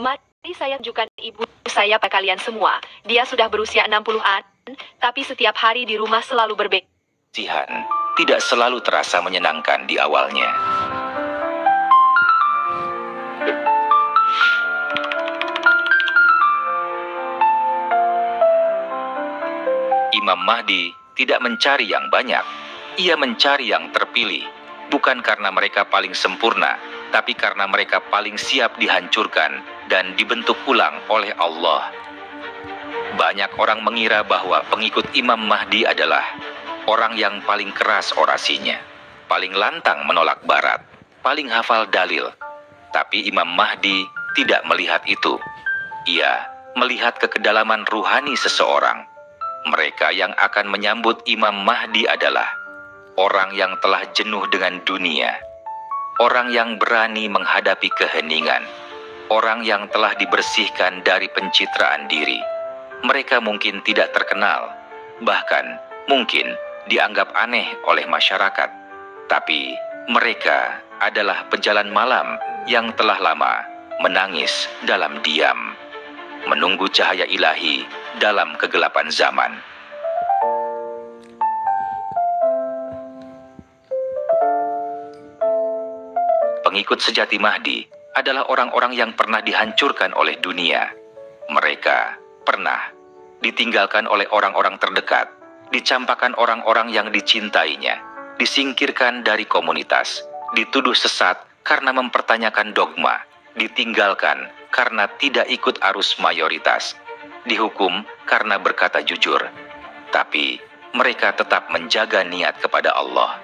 Mari saya tunjukkan ibu saya pada kalian semua. Dia sudah berusia 60-an, tapi setiap hari di rumah selalu berbeda. Kasihan tidak selalu terasa menyenangkan di awalnya. Imam Mahdi tidak mencari yang banyak, ia mencari yang terpilih, bukan karena mereka paling sempurna, tapi karena mereka paling siap dihancurkan dan dibentuk ulang oleh Allah. Banyak orang mengira bahwa pengikut Imam Mahdi adalah orang yang paling keras orasinya, paling lantang menolak barat, paling hafal dalil. Tapi Imam Mahdi tidak melihat itu. Ia melihat ke kedalaman ruhani seseorang. Mereka yang akan menyambut Imam Mahdi adalah orang yang telah jenuh dengan dunia, orang yang berani menghadapi keheningan, orang yang telah dibersihkan dari pencitraan diri. Mereka mungkin tidak terkenal, bahkan mungkin dianggap aneh oleh masyarakat. Tapi mereka adalah pejalan malam yang telah lama menangis dalam diam, menunggu cahaya ilahi dalam kegelapan zaman. Pengikut sejati Mahdi adalah orang-orang yang pernah dihancurkan oleh dunia. Mereka pernah ditinggalkan oleh orang-orang terdekat, dicampakkan orang-orang yang dicintainya, disingkirkan dari komunitas, dituduh sesat karena mempertanyakan dogma, ditinggalkan karena tidak ikut arus mayoritas, dihukum karena berkata jujur. Tapi mereka tetap menjaga niat kepada Allah.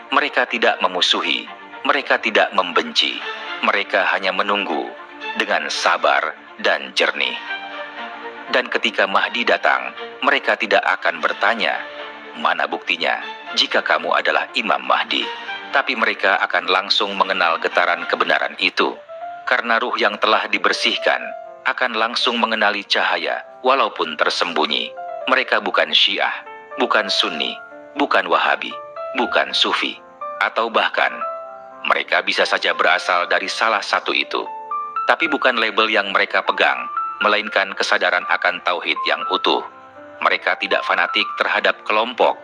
Mereka tidak memusuhi, mereka tidak membenci, mereka hanya menunggu dengan sabar dan jernih. Dan ketika Mahdi datang, mereka tidak akan bertanya, "Mana buktinya jika kamu adalah Imam Mahdi?" Tapi mereka akan langsung mengenal getaran kebenaran itu. Karena ruh yang telah dibersihkan akan langsung mengenali cahaya walaupun tersembunyi. Mereka bukan Syiah, bukan Sunni, bukan Wahabi, bukan Sufi, atau bahkan mereka bisa saja berasal dari salah satu itu. Tapi bukan label yang mereka pegang, melainkan kesadaran akan tauhid yang utuh. Mereka tidak fanatik terhadap kelompok,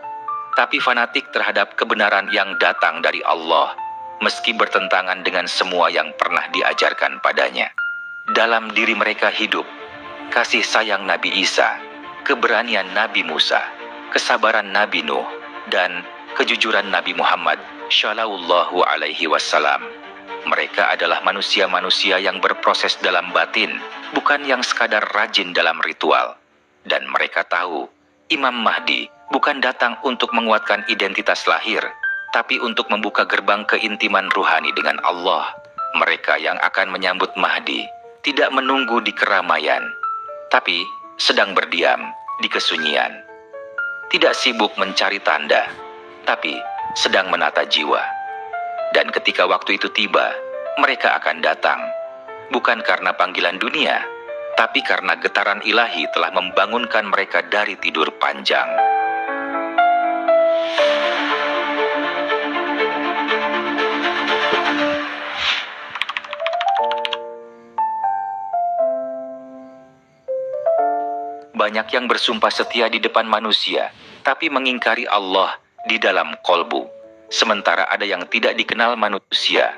tapi fanatik terhadap kebenaran yang datang dari Allah, meski bertentangan dengan semua yang pernah diajarkan padanya. Dalam diri mereka hidup kasih sayang Nabi Isa, keberanian Nabi Musa, kesabaran Nabi Nuh, dan kejujuran Nabi Muhammad Shallallahu Alaihi Wasallam. Mereka adalah manusia-manusia yang berproses dalam batin, bukan yang sekadar rajin dalam ritual. Dan mereka tahu, Imam Mahdi bukan datang untuk menguatkan identitas lahir, tapi untuk membuka gerbang keintiman ruhani dengan Allah. Mereka yang akan menyambut Mahdi tidak menunggu di keramaian, tapi sedang berdiam di kesunyian. Tidak sibuk mencari tanda, tapi sedang menata jiwa. Dan ketika waktu itu tiba, mereka akan datang, bukan karena panggilan dunia, tapi karena getaran ilahi telah membangunkan mereka dari tidur panjang. Banyak yang bersumpah setia di depan manusia, tapi mengingkari Allah di dalam kolbu. Sementara ada yang tidak dikenal manusia,